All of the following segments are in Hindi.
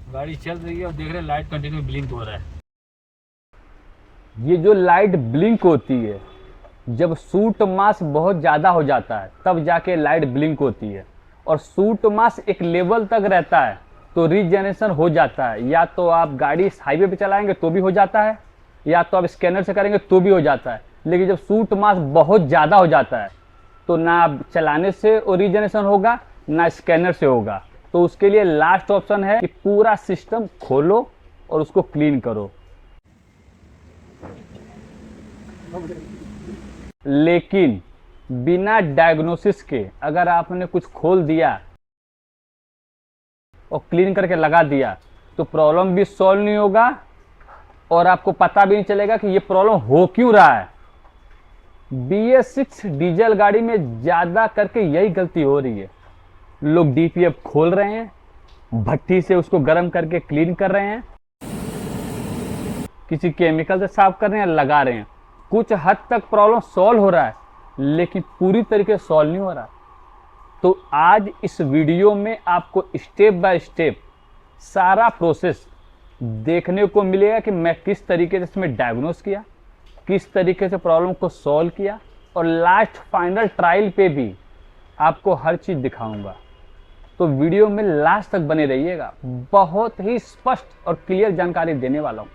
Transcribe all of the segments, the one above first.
गाड़ी चल रही है और देख रहे हैं लाइट कंटिन्यू ब्लिंक हो रहा है। ये जो लाइट ब्लिंक होती है, जब सूट मास बहुत ज़्यादा हो जाता है तब जाके लाइट ब्लिंक होती है। और सूट मास एक लेवल तक रहता है तो रीजनरेशन हो जाता है। या तो आप गाड़ी हाईवे पे चलाएंगे तो भी हो जाता है, या तो आप स्कैनर से करेंगे तो भी हो जाता है। लेकिन जब सूट मास बहुत ज़्यादा हो जाता है तो ना आप चलाने से रीजनरेशन होगा ना स्कैनर से होगा। तो उसके लिए लास्ट ऑप्शन है कि पूरा सिस्टम खोलो और उसको क्लीन करो। लेकिन बिना डायग्नोसिस के अगर आपने कुछ खोल दिया और क्लीन करके लगा दिया तो प्रॉब्लम भी सॉल्व नहीं होगा और आपको पता भी नहीं चलेगा कि ये प्रॉब्लम हो क्यों रहा है। BS6 डीजल गाड़ी में ज़्यादा करके यही गलती हो रही है। लोग DPF खोल रहे हैं, भट्टी से उसको गर्म करके क्लीन कर रहे हैं, किसी केमिकल से साफ कर रहे हैं, लगा रहे हैं। कुछ हद तक प्रॉब्लम सॉल्व हो रहा है लेकिन पूरी तरीके से सॉल्व नहीं हो रहा। तो आज इस वीडियो में आपको स्टेप बाय स्टेप सारा प्रोसेस देखने को मिलेगा कि मैं किस तरीके से इसमें डायग्नोस किया, किस तरीके से प्रॉब्लम को सॉल्व किया, और लास्ट फाइनल ट्रायल पे भी आपको हर चीज़ दिखाऊंगा। तो वीडियो में लास्ट तक बने रहिएगा, बहुत ही स्पष्ट और क्लियर जानकारी देने वाला हूँ।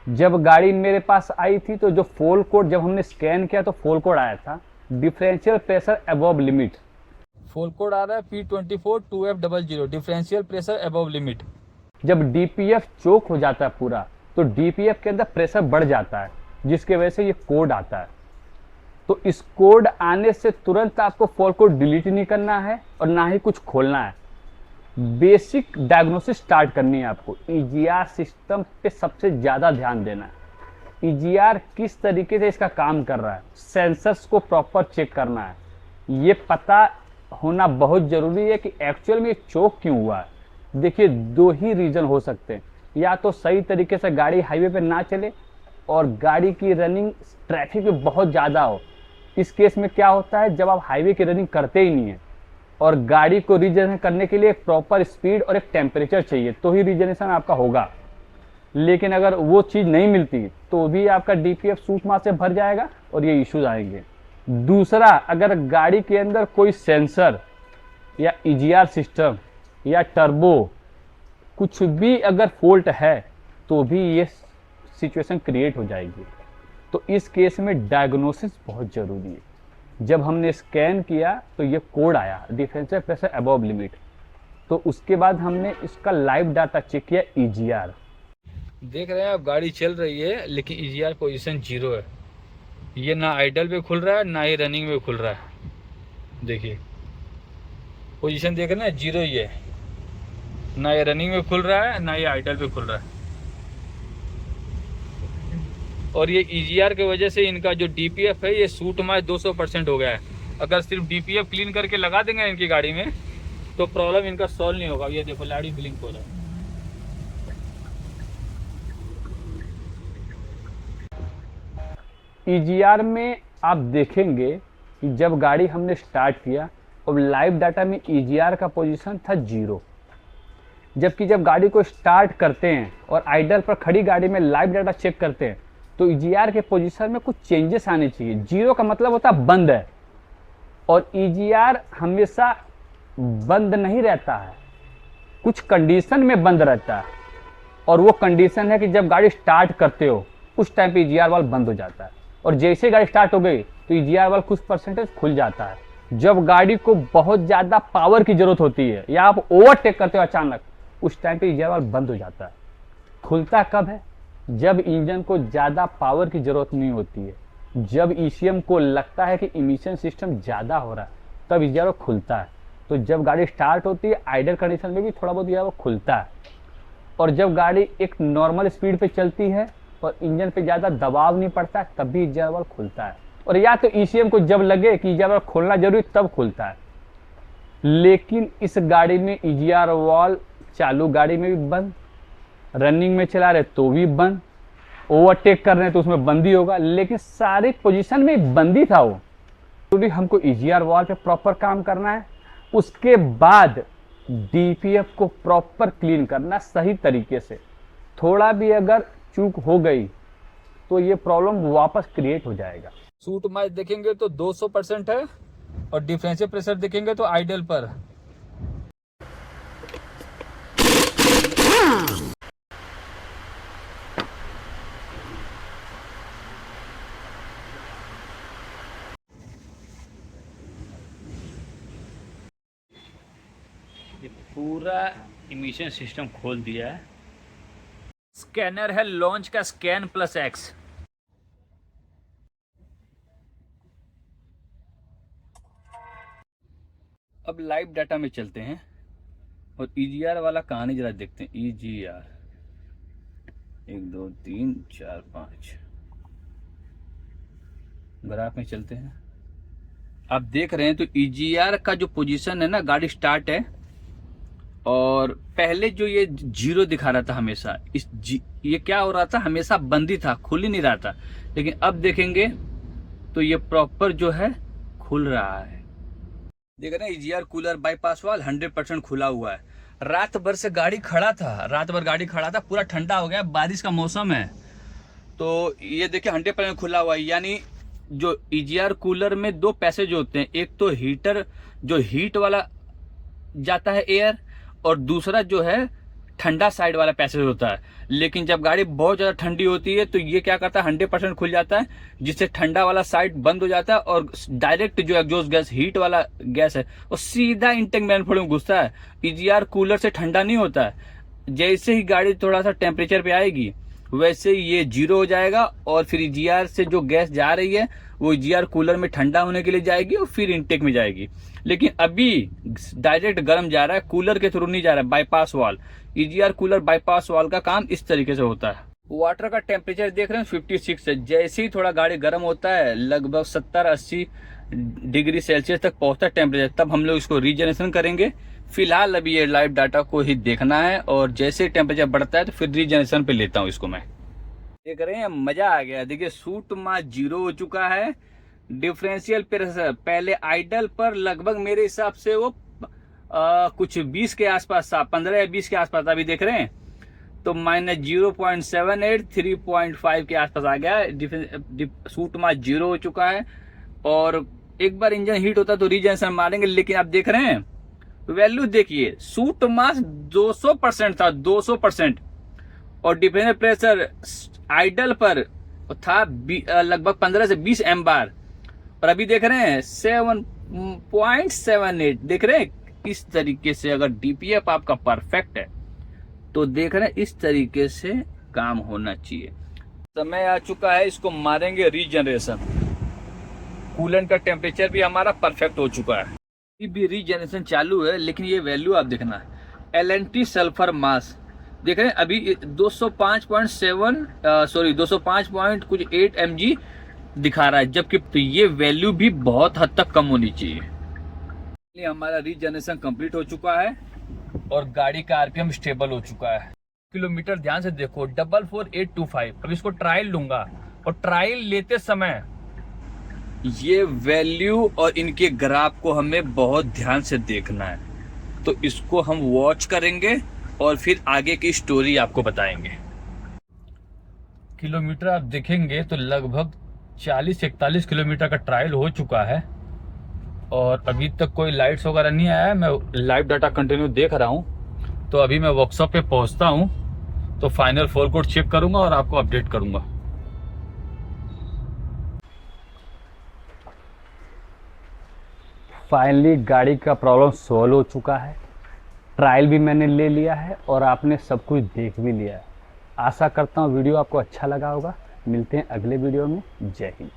जब गाड़ी मेरे पास आई थी तो जो फोल कोड जब हमने स्कैन किया तो फोल कोड आया था डिफरेंशियल प्रेशर अबव लिमिट। फोल कोड आ रहा है P24 2F00, differential pressure above limit. जब DPF चोक हो जाता है पूरा तो DPF के अंदर प्रेशर बढ़ जाता है, जिसके वजह से ये कोड आता है। तो इस कोड आने से तुरंत आपको फॉल्ट कोड डिलीट नहीं करना है और ना ही कुछ खोलना है। बेसिक डायग्नोसिस स्टार्ट करनी है आपको। EGR सिस्टम पे सबसे ज़्यादा ध्यान देना है। EGR किस तरीके से इसका काम कर रहा है, सेंसर्स को प्रॉपर चेक करना है। ये पता होना बहुत ज़रूरी है कि एक्चुअल में चोक क्यों हुआ है। देखिए, दो ही रीज़न हो सकते हैं। या तो सही तरीके से गाड़ी हाईवे पे ना चले और गाड़ी की रनिंग ट्रैफिक में बहुत ज़्यादा हो। इस केस में क्या होता है, जब आप हाईवे की रनिंग करते ही नहीं है और गाड़ी को रीजनरेशन करने के लिए एक प्रॉपर स्पीड और एक टेम्परेचर चाहिए तो ही रीजनरेशन आपका होगा। लेकिन अगर वो चीज़ नहीं मिलती तो भी आपका DPF सूट मास से भर जाएगा और ये इश्यूज आएंगे। दूसरा, अगर गाड़ी के अंदर कोई सेंसर या EGR सिस्टम या टर्बो कुछ भी अगर फॉल्ट है तो भी ये सिचुएशन क्रिएट हो जाएगी। तो इस केस में डायग्नोसिस बहुत ज़रूरी है। जब हमने स्कैन किया तो ये कोड आया डिफरेंशियल प्रेशर अबव लिमिट। तो उसके बाद हमने इसका लाइव डाटा चेक किया EGR। देख रहे हैं आप, गाड़ी चल रही है लेकिन EGR पोजीशन 0 है। ये ना आइडल पे खुल रहा है ना ही रनिंग में खुल रहा है। देखिए पोजीशन देख रहे हैं, 0 ही है। ना ये रनिंग में खुल रहा है ना ये आइडल पे खुल रहा है। और ये EGR की वजह से इनका जो DPF है ये सूट मास 200% हो गया है। अगर सिर्फ DPF क्लीन करके लगा देंगे इनकी गाड़ी में तो प्रॉब्लम इनका सॉल्व नहीं होगा। ये देखो लाइट ब्लिंक हो रहा है। EGR में आप देखेंगे कि जब गाड़ी हमने स्टार्ट किया और लाइव डाटा में EGR का पोजीशन था 0, जबकि जब गाड़ी को स्टार्ट करते हैं और आइडल पर खड़ी गाड़ी में लाइव डाटा चेक करते हैं तो EGR के पोजीशन में कुछ चेंजेस आने चाहिए। 0 का मतलब होता है बंद है, और EGR हमेशा बंद नहीं रहता है, कुछ कंडीशन में बंद रहता है। और वो कंडीशन है कि जब गाड़ी स्टार्ट करते हो उस टाइम पे EGR वाल्व बंद हो जाता है, और जैसे गाड़ी स्टार्ट हो गई तो EGR वाल्व कुछ परसेंटेज खुल जाता है। जब गाड़ी को बहुत ज़्यादा पावर की ज़रूरत होती है या आप ओवरटेक करते हो अचानक, उस टाइम पे EGR वाल्व बंद हो जाता है। खुलता कब है? जब इंजन को ज़्यादा पावर की ज़रूरत नहीं होती है, जब ECM को लगता है कि इमिशन सिस्टम ज़्यादा हो रहा है, तब EGR वाल्व खुलता है। तो जब गाड़ी स्टार्ट होती है आइडल कंडीशन में भी थोड़ा बहुत EGR वाल्व खुलता है, और जब गाड़ी एक नॉर्मल स्पीड पे चलती है और इंजन पे ज़्यादा दबाव नहीं पड़ता तब भी EGR वाल्व खुलता है। और या तो ECM को जब लगे कि EGR वाल्व खोलना जरूरी तब खुलता है। लेकिन इस गाड़ी में EGR वाल्व चालू गाड़ी में भी बंद, रनिंग में चला रहे तो भी बंद, ओवरटेक कर रहे हैं तो उसमें बंदी होगा, लेकिन सारी पोजीशन में बंदी था वो। तो भी हमको EGR वाल्व पे प्रॉपर काम करना है। उसके बाद डीपीएफ को प्रॉपर क्लीन करना सही तरीके से। थोड़ा भी अगर चूक हो गई तो ये प्रॉब्लम वापस क्रिएट हो जाएगा। सूट मैच देखेंगे तो 200% है और डिफरेंशियल प्रेशर देखेंगे तो आइडल पर। ये पूरा इमिशन सिस्टम खोल दिया है। स्कैनर है लॉन्च का स्कैन प्लस एक्स। अब लाइव डाटा में चलते हैं और ईजीआर वाला कहानी जरा देखते हैं। ईजीआर 1 2 3 4 5 ग्राफ में चलते हैं। आप देख रहे हैं तो ईजीआर का जो पोजीशन है ना, गाड़ी स्टार्ट है और पहले जो ये 0 दिखा रहा था हमेशा, ये क्या हो रहा था, हमेशा बंद ही था, खुल ही नहीं रहा था। लेकिन अब देखेंगे तो ये प्रॉपर जो है खुल रहा है। देख रहे हैं ईजीआर कूलर बाईपास वाल 100% खुला हुआ है। रात भर से गाड़ी खड़ा था, रात भर गाड़ी खड़ा था, पूरा ठंडा हो गया, बारिश का मौसम है तो ये देखिए 100% खुला हुआ है। यानी जो ईजीआर कूलर में 2 पैसेज होते हैं, एक तो हीटर जो हीट वाला जाता है एयर, और दूसरा जो है ठंडा साइड वाला पैसेज होता है। लेकिन जब गाड़ी बहुत ज्यादा ठंडी होती है तो ये क्या करता है, 100% खुल जाता है, जिससे ठंडा वाला साइड बंद हो जाता है और डायरेक्ट जो एग्जॉस्ट गैस हीट वाला गैस है वो सीधा इंटेक मैनिफोल्ड में घुसता है। ईजीआर कूलर से ठंडा नहीं होता है। जैसे ही गाड़ी थोड़ा सा टेम्परेचर पे आएगी वैसे ये 0 हो जाएगा और फिर ईजीआर से जो गैस जा रही है वो ईजीआर कूलर में ठंडा होने के लिए जाएगी और फिर इंटेक में जाएगी। लेकिन अभी डायरेक्ट गर्म जा रहा है, कूलर के थ्रू नहीं जा रहा है, बाईपास वाल। ईजीआर कूलर बाईपास वाल का काम इस तरीके से होता है। वाटर का टेम्परेचर देख रहे हैं 56 है। जैसे ही थोड़ा गाड़ी गर्म होता है, लगभग 70-80 डिग्री सेल्सियस तक पहुंचता है टेम्परेचर, तब हम लोग इसको रीजनरेशन करेंगे। फिलहाल अभी ये लाइव डाटा को ही देखना है और जैसे टेम्परेचर बढ़ता है तो फिर रीजनरेशन पे लेता हूँ इसको मैं। देख रहे हैं मजा आ गया। देखिए सूट मास 0 हो चुका है। डिफरेंशियल प्रेशर पहले आइडल पर लगभग मेरे हिसाब से वो कुछ 20 के आसपास था, 15 या 20 के आसपास था। अभी देख रहे हैं तो -0.78 3.5 के आसपास आ गया। सूट मास 0 हो चुका है और एक बार इंजन हीट होता तो रीजनरेशन मारेंगे। लेकिन आप देख रहे हैं वैल्यू देखिए, सूट मास 200% था, 200%, और डिफरेंशियल प्रेशर आइडल पर था लगभग 15 से 20 एम बार, और अभी देख रहे हैं 7.78। देख रहे हैं इस तरीके से अगर डीपीएफ आपका परफेक्ट है तो देख रहे हैं इस तरीके से काम होना चाहिए। समय आ चुका है, इसको मारेंगे रीजनरेशन। कूलेंट का टेम्परेचर भी हमारा परफेक्ट हो चुका है, भी रीजनरेशन चालू है। लेकिन ये वैल्यू आप देखना, एलएनटी सल्फर मास देख रहे हैं अभी 205.8 mg दिखा रहा है, जबकि तो ये वैल्यू भी बहुत हद तक कम होनी चाहिए। हमारा रीजनरेशन कंप्लीट हो चुका है और गाड़ी का आरपीएम स्टेबल हो चुका है। किलोमीटर ध्यान से देखो 44825। अब इसको ट्रायल लूंगा और ट्रायल लेते समय ये वैल्यू और इनके ग्राफ को हमें बहुत ध्यान से देखना है, तो इसको हम वॉच करेंगे और फिर आगे की स्टोरी आपको बताएंगे। किलोमीटर आप देखेंगे तो लगभग 40-41 किलोमीटर का ट्रायल हो चुका है और अभी तक कोई लाइट्स वगैरह नहीं आया है। मैं लाइव डाटा कंटिन्यू देख रहा हूं, तो अभी मैं वर्कशॉप पे पहुंचता हूं तो फाइनल फोरकोड चेक करूंगा और आपको अपडेट करूंगा। फाइनली गाड़ी का प्रॉब्लम सॉल्व हो चुका है। ट्रायल भी मैंने ले लिया है और आपने सब कुछ देख भी लिया है। आशा करता हूँ वीडियो आपको अच्छा लगा होगा। मिलते हैं अगले वीडियो में। जय हिंद।